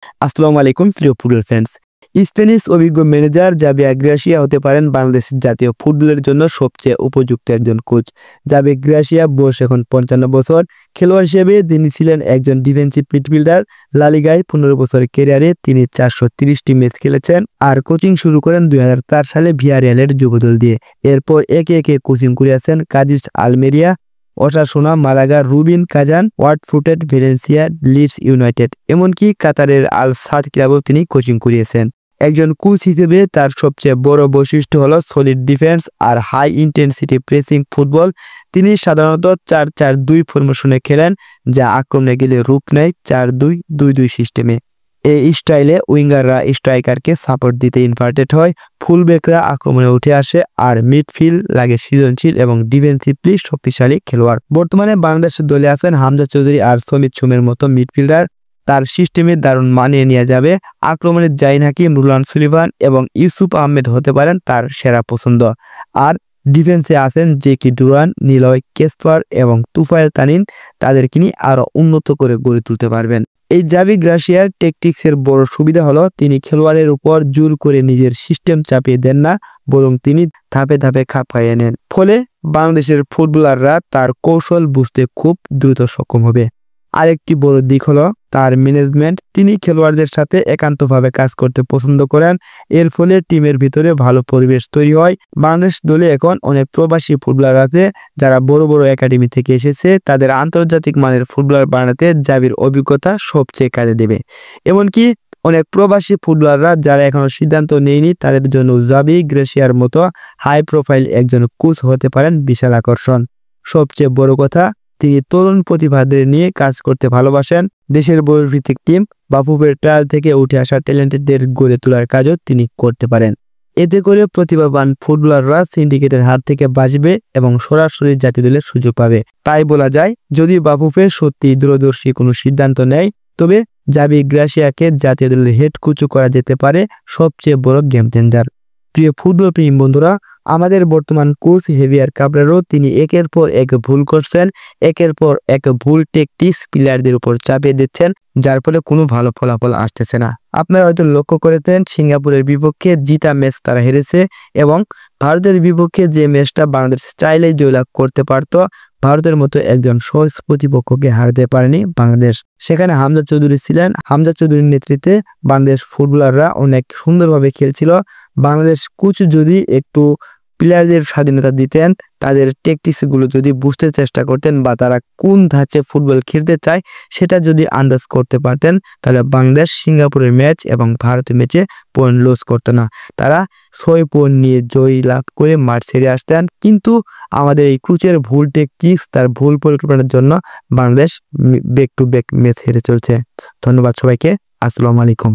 আসসালামু আলাইকুম প্রিয় ফুটবল ফ্যান্স। স্প্যানিশ অভিজ্ঞ ম্যানেজার জাভি গ্রাসিয়া হতে পারেন বাংলাদেশের জাতীয় ফুটবলের জন্য সবচেয়ে উপযুক্ত একজন কোচ। জাভি গ্রাসিয়া বয়স এখন 55 বছর। খেলোয়াড় হিসেবে তিনি ছিলেন একজন ডিফেন্সিভ মিডফিল্ডার। লা লিগায় 15 বছরের ক্যারিয়ারে তিনি 430টি ম্যাচ খেলেছেন আর কোচিং শুরু করেন 2004 সালে ভিয়ারিয়ালের যুবদল দিয়ে। এরপর একে একে কোচিং করিয়েছেন Cadiz, Almeria, Osasuna, Malaga, Rubin Kazan, Watford, Valencia, Leeds United, এমনকি কাতারের আল সাদ ক্লাবেও তিনি কোচিং করিয়েছেন। একজন কোচ হিসেবে তার সবচেয়ে বড় বৈশিষ্ট্য হলো সলিড ডিফেন্স আর হাই ইন্টেন্সিটি প্রেসিং ফুটবল। তিনি সাধারণত 4-4-2 ফরমেশনে খেলেন, যা আক্রমণে গেলে রূপ নেয় 4-2-2-2 সিস্টেমে। এই স্টাইলে উইঙ্গাররা স্ট্রাইকারকে সাপোর্ট দিতে ইনভার্টেড হয়, ফুলব্যাকরা আক্রমণে উঠে আসে আর মিডফিল্ড লাগে সৃজনশীল এবং ডিফেন্সিভলি শক্তিশালী খেলোয়াড়। বর্তমানে বাংলাদেশের দলে আছেন হামজা চৌধুরী আর সমিত সুমের মতো মিডফিল্ডার। তার সিস্টেমে দারুণ মানিয়ে নেওয়া যাবে। আক্রমণে জাইন হাকিম, রুলান সুলিভান এবং ইউসুফ আহমেদ হতে পারেন তার সেরা পছন্দ। আর ডিফেন্সে আছেন জেকি ডুরান, নিলয় কেসপার এবং তুফাইল তানিন। তাদেরকে নিয়ে আরও উন্নত করে গড়ে তুলতে পারবেন। এই জাভি গ্রাসিয়ার ট্যাকটিক্সের বড় সুবিধা হলো তিনি খেলোয়াড়ের উপর জোর করে নিজের সিস্টেম চাপিয়ে দেন না, বরং তিনি ধাপে ধাপে খাপ খাইয়ে নেন। ফলে বাংলাদেশের ফুটবলাররা তার কৌশল বুঝতে খুব দ্রুত সক্ষম হবে। আরেকটি বড় দিক হলো তার ম্যানেজমেন্ট। তিনি খেলোয়াড়দের সাথে একান্তভাবে কাজ করতে পছন্দ করেন। এর ফলে টিমের ভিতরে ভালো পরিবেশ তৈরি হয়। বাংলাদেশ দলে এখন অনেক প্রবাসী ফুটবলার আছে যারা বড় বড় একাডেমি থেকে এসেছে। তাদের আন্তর্জাতিক মানের ফুটবলার বানাতে জাভির অভিজ্ঞতা সবচেয়ে কাজে দেবে। এমনকি অনেক প্রবাসী ফুটবলাররা যারা এখনো সিদ্ধান্ত নেয়নি, তাদের জন্য জাভি গ্রাসিয়ার মতো হাই প্রোফাইল একজন কোচ হতে পারেন বিশাল আকর্ষণ। সবচেয়ে বড় কথা, তিনি তরুণ প্রতিভাদের নিয়ে কাজ করতে ভালোবাসেন। দেশের বয়সভিত্তিক টিম বাফুফের ট্রায়াল থেকে উঠে আসা ট্যালেন্টেডদের গড়ে তোলার কাজও তিনি করতে পারেন। এতে করে প্রতিভাবান ফুটবলাররা সিন্ডিকেটের হাত থেকে বাঁচবে এবং সরাসরি জাতীয় দলের সুযোগ পাবে। তাই বলা যায়, যদি বাফুফে সত্যি দূরদর্শী কোনো সিদ্ধান্ত নেয়, তবে জাভি গ্রাসিয়াকে জাতীয় দলের হেড কোচও করা যেতে পারে সবচেয়ে বড় গেম চেঞ্জার। প্রিয় ফুটবল প্রেমী বন্ধুরা, আমাদের বর্তমান কোচ হেভিয়ার কাবরেরো তিনি একের পর এক ভুল করছেন। একের পর এক ভুল ট্যাকটিক্স প্লেয়ারদের উপর চাপিয়ে দিচ্ছেন, যার ফলে কোনো ভালো ফলাফল আসতেছে না। আপনারা হয়তো লক্ষ্য করেছেন সিঙ্গাপুরের বিপক্ষে জিতা ম্যাচ তারা হেরেছে এবং ভারতের বিপক্ষে যে ম্যাচটা বাংলাদেশ স্টাইলে জয়লাভ করতে পারত, ভারতের মতো একজন সহজ প্রতিপক্ষকে হারাতে পারেনি বাংলাদেশ। সেখানে হামজা চৌধুরী ছিলেন। হামজা চৌধুরীর নেতৃত্বে বাংলাদেশ ফুটবলাররা অনেক সুন্দরভাবে খেলছিল। বাংলাদেশ কোচ যদি একটু প্লেয়ারদের স্বাধীনতা দিতেন, তাদের ট্যাকটিক্সগুলো যদি বুঝতে চেষ্টা করতেন বা তারা কোন ধাঁচে ফুটবল খেলতে চায় সেটা যদি আন্দাজ করতে পারতেন, তাহলে বাংলাদেশ সিঙ্গাপুরের ম্যাচ এবং ভারতের ম্যাচে পয়েন্ট লস করতো না। তারা 6 পয়েন্ট নিয়ে জয় লাভ করে মাঠ ছেড়ে আসতেন। কিন্তু আমাদের এই কোচের ভুল ট্যাকটিক্স, তার ভুল পরিকল্পনার জন্য Bangladesh back to back match হেরে চলছে। ধন্যবাদ সবাইকে। আসসালামু আলাইকুম।